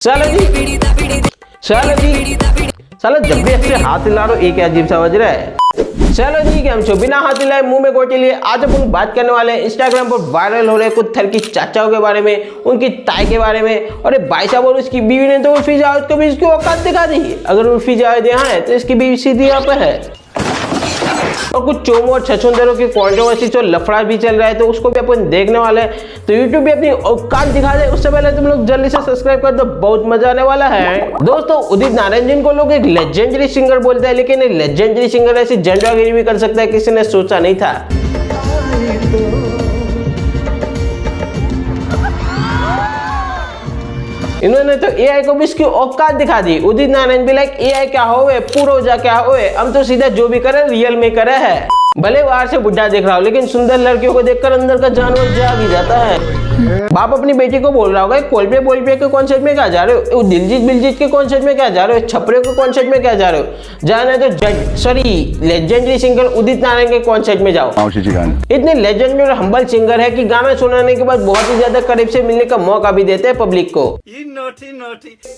चलो जी चलो जब भी ऐसे हाथ हिला रहे हो एक अजीब सा बज रहा है। चलो जी हम छो बिना हाथ हिलाए मुंह में गोटे लिए आज अपन बात करने वाले हैं इंस्टाग्राम पर वायरल हो रहे कुछ थर की चाचाओं के बारे में, उनकी ताई के बारे में। और भाई साहब और उसकी बीवी ने तो उर्फी जावेद को भी इसकी औकात दिखा दी। अगर उर्फी जावेद यहाँ है तो इसकी बीवी सीधी यहाँ पे है। और कुछ चोमो और छछुंदरों की कंट्रोवर्सी जो लफड़ा भी चल रहा है तो उसको भी अपन देखने वाले हैं। तो यूट्यूब भी अपनी औकात दिखा दे उससे पहले तुम लोग जल्दी से सब्सक्राइब कर दो, बहुत मजा आने वाला है। दोस्तों उदित नारायण जिनको लोग एक लेजेंडरी सिंगर बोलते हैं, लेकिन एक लेजेंडरी सिंगर ऐसी जेंडागिरी भी कर सकता है किसी ने सोचा नहीं था। इन्होंने तो एआई को भी इसकी औकात दिखा दी। उदित नारायण भी लाइक एआई क्या होवे, पूर्वजा क्या होवे, हम तो सीधा जो भी करे रियल में करे है। भले बाहर से बुढ़ा दिख रहा हो लेकिन सुंदर लड़कियों को देखकर अंदर का जानवर जाग ही जाता है। बाप अपनी बेटी को बोल रहा होगा कोलपे बोलपे के कॉन्सर्ट में क्या जा रहे हो, दिलजीत बिलजीत के कॉन्सर्ट में क्या जा रहे हो, छपरे के कॉन्सर्ट में क्या जा रहे हो, जाना है तो लेजेंडरी सिंगर उदित नारायण के कॉन्सर्ट में जाओ। इतने लेजेंडरी और हम्बल सिंगर है कि गाना सुनाने के बाद बहुत ही ज्यादा करीब से मिलने का मौका भी देते हैं पब्लिक को।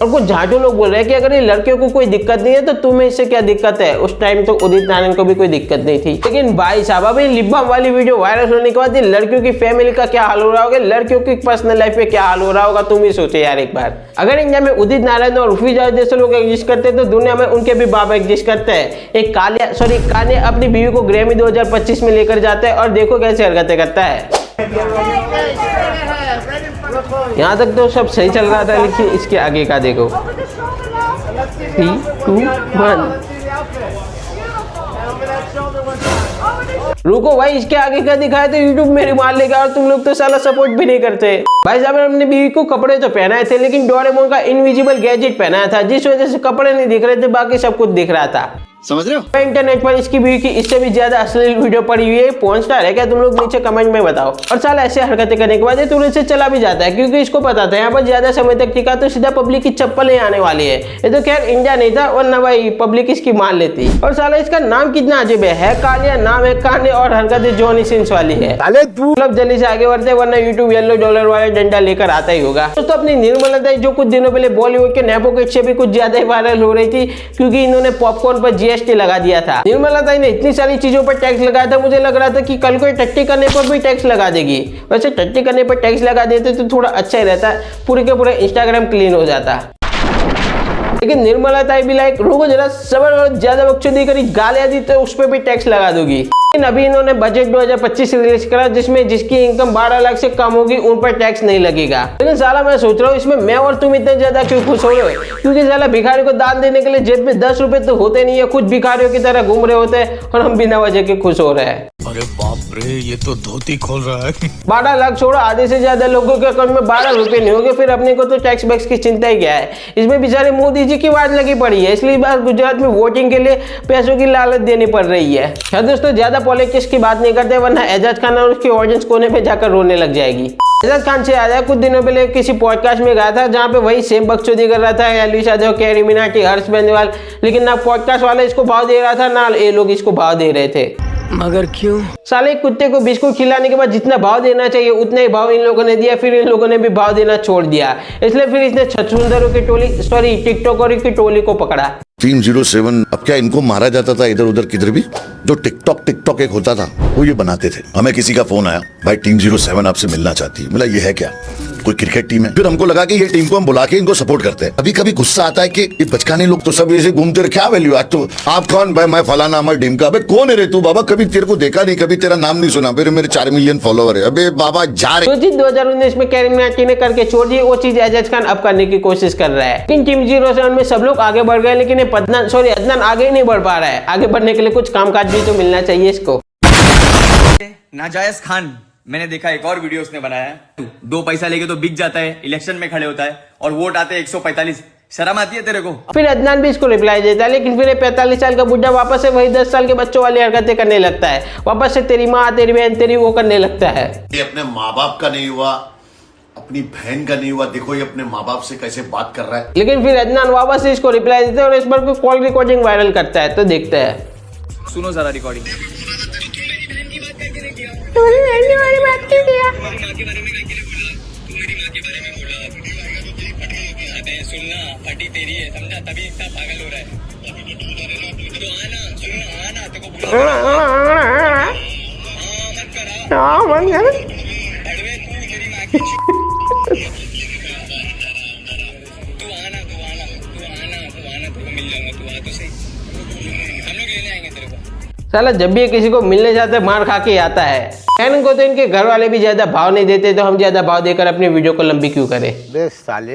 और कुछ झाटू लोग बोल रहे हैं कि अगर ये लड़कियों को कोई दिक्कत नहीं है तो तुम्हें इससे क्या दिक्कत है। उस टाइम तो उदित नारायण को भी कोई दिक्कत नहीं थी, लेकिन भाई साहब अभी लिप बाम वाली वीडियो वायरल होने के बाद लड़कियों की फैमिली का क्या हाल हो रहा होगा, लड़कियों की पर्सनल लाइफ में क्या हाल हो रहा होगा, तुम ही सोचो यार एक बार। अगर इंडिया में उदित नारायण और उर्फी जावेद जैसे लोग एग्जिस्ट करते हैं तो दुनिया में उनके भी बाप एग्जिस्ट करते हैं। एक कान्ये अपनी बीवी को ग्रैमी 2025 में लेकर जाता है और देखो कैसे हरकतें करता है। यहाँ तक तो सब सही चल रहा था, लेकिन इसके आगे का देखो। 3, 2, 1 रुको भाई, इसके आगे क्या दिखाया तो यूट्यूब मेरी मार लेगा और तुम लोग तो साला सपोर्ट भी नहीं करते। भाई साहब ने अपनी बीवी को कपड़े तो पहनाए थे लेकिन डोरेमोन का इनविजिबल गैजेट पहनाया था जिस वजह से कपड़े नहीं दिख रहे थे, बाकी सब कुछ दिख रहा था। समझ रहे हो? इंटरनेट पर इसकी बीवी की इससे भी ज्यादा अश्लील वीडियो पड़ी हुई है। पोर्न स्टार है क्या? तुम लोग नीचे कमेंट में बताओ। और साला ऐसे हरकतें करने के बाद ये तुरंत से चला भी जाता है क्योंकि इसको पता था यहाँ पर ज्यादा समय तक टिका तो सीधा पब्लिक की चप्पलें आने वाली है। ये तो खैर इंडिया नहीं था वरना भाई पब्लिक इसकी मान लेती। और साला इसका नाम कितना अजीब है कान्या, नाम है कान्य और हरकतें जॉनी सिंस वाली है। मतलब जल्दी से आगे बढ़ते वरना यूट्यूब येलो डॉलर वाले डंडा लेकर आता ही होगा। दोस्तों अपनी निर्मलता जो कुछ दिनों पहले बॉलीवुड के नेपोकिड से भी कुछ ज्यादा ही वायरल हो रही थी क्योंकि इन्होंने पॉपकॉर्न पर जीएसटी लगा दिया था। निर्मला ताई ने इतनी सारी चीजों पर टैक्स लगाया था, मुझे लग रहा था कि कल कोई टट्टी करने पर भी टैक्स लगा देगी। वैसे टट्टी करने पर टैक्स लगा देते तो थोड़ा अच्छा ही रहता, पूरे के पूरे इंस्टाग्राम क्लीन हो जाता। लेकिन निर्मला ताई भी लाइक रुको जरा सबर और ज्यादा बकचोदी करी गालियां दी तो उस पर भी टैक्स लगा दोगी। लेकिन अभी इन्होंने बजट 2025 रिलीज करा जिसमें जिसकी इनकम 12 लाख से कम होगी उन पर टैक्स नहीं लगेगा। लेकिन साला मैं सोच रहा हूँ इसमें मैं और तुम इतने ज्यादा क्यों खुश हो रहे हो, क्योंकि साला भिखारी को दान देने के लिए जेब में 10 रुपए तो होते नहीं है, खुद भिखारियों की तरह घूम रहे होते हैं और हम बिना वजह के खुश हो रहे हैं। अरे बाप रे ये तो धोती खोल रहा है। 12 लाख छोड़ो आधे से ज्यादा लोगों के अकाउंट में 12 रुपए नहीं होंगे, फिर अपने को तो टैक्स बैक्स की चिंता ही क्या है। इसमें बेचारे मोदी जी की बात लगी पड़ी है, इसलिए बार गुजरात में वोटिंग के लिए पैसों की लालच देनी पड़ रही है। दोस्तों ज्यादा पॉलिटिक्स की बात नहीं करते वरना एजाज खान और उसकी ऑडियंस कोने में जाकर रोने लग जाएगी। एजाज खान से आया कुछ दिनों पहले किसी पॉडकास्ट में गया था जहाँ पे वही सेम बकचोदी कर रहा था एलवी यादव, कैरी मिनाटी, हर्ष बेनीवाल, लेकिन ना पॉडकास्ट वाला इसको भाव दे रहा था ना ये लोग इसको भाव दे रहे थे। मगर क्यों? साले कुत्ते को बिस्कुट खिलाने के बाद जितना भाव देना चाहिए उतना ही भाव इन लोगों ने दिया, फिर इन लोगों ने भी भाव देना छोड़ दिया, इसलिए फिर इसने छछुंदरों की टोली टिकटॉकरों की टोली को पकड़ा। टीम 07 अब क्या इनको मारा जाता था इधर उधर किधर भी। जो टिकटॉक एक होता था वो ये बनाते थे। हमें किसी का फोन आया भाई टीम 07 आपसे मिलना चाहती है। बोला ये है क्या, कोई क्रिकेट टीम है। फिर हमको लगा कि ये टीम को हम बुला के इनको सपोर्ट करते हैं। अभी कभी गुस्सा आता है कि ये बचकाने लोग तो सब ऐसे घूमते रहे, क्या वैल्यू आज तो आप कौन भाई, मैं फलाना हमारे टीम का। अबे कौन है रे तू बाबा, कभी तेरे को देखा नहीं, कभी तेरा नाम नहीं सुना, फिर मेरे 4 मिलियन फॉलोवर है। अबे बाबा जा रहे। 2019 में कैरी मिनाटी ने करके छोड़ दी वो चीज एजाज खान अब करने की कोशिश कर रहा है। लेकिन टीम 07 में सब लोग आगे बढ़ गए लेकिन अदनान आगे नहीं बढ़ पा रहा है। आगे बढ़ने के लिए कुछ कामकाज भी तो मिलना चाहिए इसको। नाजायज खान मैंने देखा एक और वीडियो उसने बनाया है, 2 पैसा लेके तो बिक जाता है, इलेक्शन में खड़े होता है और वोट आते हैं 145। शर्म आती है तेरे को? फिर अदनान भी इसको रिप्लाई देता है लेकिन फिर 45 साल का बुढ़ा वापस से वही 10 साल के बच्चों वाली हरकतें करने लगता है, वापस से तेरी माँ तेरी बहन तेरी वो करने लगता है। ये अपने माँ बाप का नहीं हुआ, अपनी बहन का नहीं हुआ, देखो ये अपने माँ बाप से कैसे बात कर रहा है। लेकिन फिर अदनान वापस से इसको रिप्लाई देता है और इस पर कोई कॉल रिकॉर्डिंग वायरल करता है, तो देखते हैं। सुनो जरा रिकॉर्डिंग। सुनना फटी तेरी है समझा, तभी इतना पागल हो रहा है। तो आना सुनना आना तेरे को बुला मत करा अड़वे तू तेरी माँ की तू आना तेरे को मिल जाऊंगा, तू आ तो सही, हम लोग लेने आएंगे तेरे को। साला जब भी ये किसी को मिलने जाता है मार खा के आता है। एन को तो इनके घर वाले भी ज्यादा भाव नहीं देते, तो हम ज्यादा भाव देकर अपनी वीडियो को लंबी क्यों करें।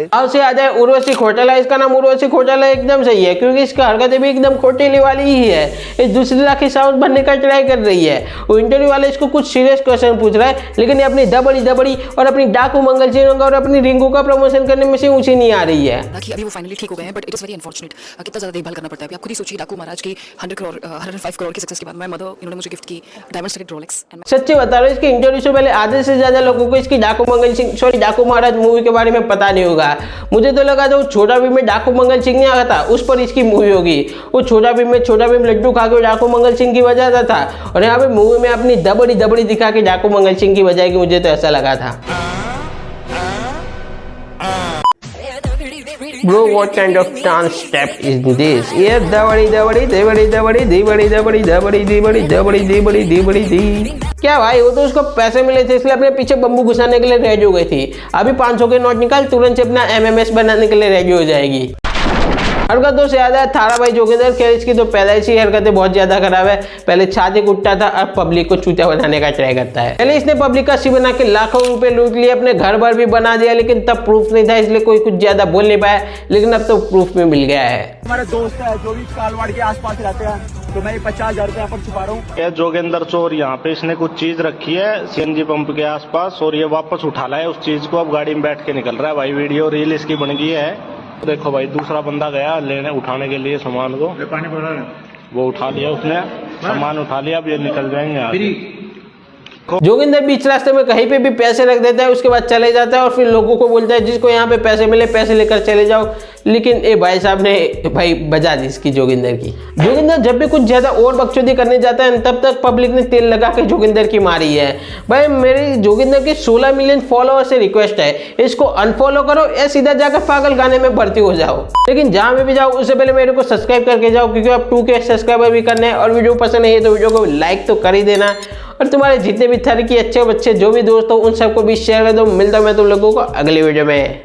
अब से याद है उर्वशी घोटाला, इसका नाम उर्वशी घोटाला एकदम सही है क्योंकि इसका हरकतें भी एकदम घोटेले वाली ही है। ये दूसरी लाख साउथ बनने का ट्राई कर रही है। वो इंटरव्यू वाले इसको कुछ सीरियस क्वेश्चन पूछ रहा है, लेकिन ये अपनी दबड़ी और अपनी डाकू मंगल सिंह और अपनी रिंकू का प्रमोशन करने में से ऊंची नहीं आ रही है। कि अभी वो फाइनली ठीक हो गए हैं, but it is very unfortunate कितना ज्यादा देखभाल करना पड़ता है। अभी आप खुद ही सोचिए, डाकू महाराज की 105 करोड़ की सक्सेस के बाद माय मदर इन्होंने मुझे गिफ्ट की डायमंड स्टडड रोलेक्स। सच्ची बता रहा हूँ, इसके इंटरव्यू से पहले आधे से ज्यादा लोगों को इसकी डाकू महाराज मूवी के बारे में पता नहीं होगा। मुझे तो लगा था वो छोटा भीम में डाकू मंगल सिंह नहीं आता, उस पर इसकी मूवी होगी। वो छोटा भीम लड्डू खा के डाकू मंगल सिंह की बजाता था, और यहाँ पे मूवी में अपनी दबड़ी दिखा के डाकू मंगल सिंह की बजाएगी। मुझे तो ऐसा लगा था। Bro, what kind of dance step is this? ये दबड़ी दी। क्या भाई, वो तो उसको पैसे मिले थे इसलिए अपने पीछे बम्बू घुसाने के लिए रेडी हो गई थी। अभी 500 के नोट निकाल, तुरंत से अपना MMS बनाने के लिए रेडी हो जाएगी। हरकतों से ज्यादा थारा भाई जोगिंदर खेर, इसकी तो पैदाइशी हरकतें बहुत ज्यादा खराब है। पहले छाती कुटता था, अब पब्लिक को चूतिया बनाने का ट्राई करता है। पहले इसने पब्लिक का सी बना के लाखों रुपए लूट लिए, अपने घर भर भी बना दिया, लेकिन तब प्रूफ नहीं था इसलिए कोई कुछ ज्यादा बोल नहीं पाया, लेकिन अब तो प्रूफ में मिल गया है। हमारे दोस्त है जो भी कालवाड़ के आसपास रहते हैं, तो मैं 50,000 रुपये यहाँ पर छुपा रहा हूँ। ये जोगेंद्र चोर यहाँ पे इसने कुछ चीज रखी है CNG पंप के आसपास, और ये वापस उठा लाया उस चीज को, अब गाड़ी में बैठ के निकल रहा है भाई। वीडियो रील इसकी बन गई है। देखो भाई, दूसरा बंदा गया लेने उठाने के लिए सामान को, पानी पड़ रहा है, वो उठा लिया उसने, सामान उठा लिया, अब ये निकल जाएंगे आगे। जोगिंदर बीच रास्ते में कहीं पे भी पैसे रख देता है, उसके बाद चले जाता है और फिर लोगों को बोलता है जिसको यहाँ पे पैसे मिले पैसे लेकर चले जाओ। लेकिन ए भाई साहब ने भाई बजा दी इसकी जोगिंदर की। जोगिंदर जब भी कुछ ज्यादा और बकचोदी करने जाता है तब तक पब्लिक ने तेल लगा के जोगिंदर की मारी है। भाई मेरी जोगिंदर की 16 मिलियन फॉलोअर से रिक्वेस्ट है, इसको अनफॉलो करो या सीधा जाकर पागल गाने में भर्ती हो जाओ। लेकिन जहां भी जाओ उससे पहले मेरे को सब्सक्राइब करके जाओ, क्योंकि अब 2K सब्सक्राइबर भी करने हैं। और वीडियो पसंद है तो वीडियो को लाइक तो कर ही देना, और तुम्हारे जितने भी थर की अच्छे बच्चे जो भी दोस्त हो उन सबको भी शेयर कर दो। मिलता हूं मैं तुम लोगों को अगले वीडियो में।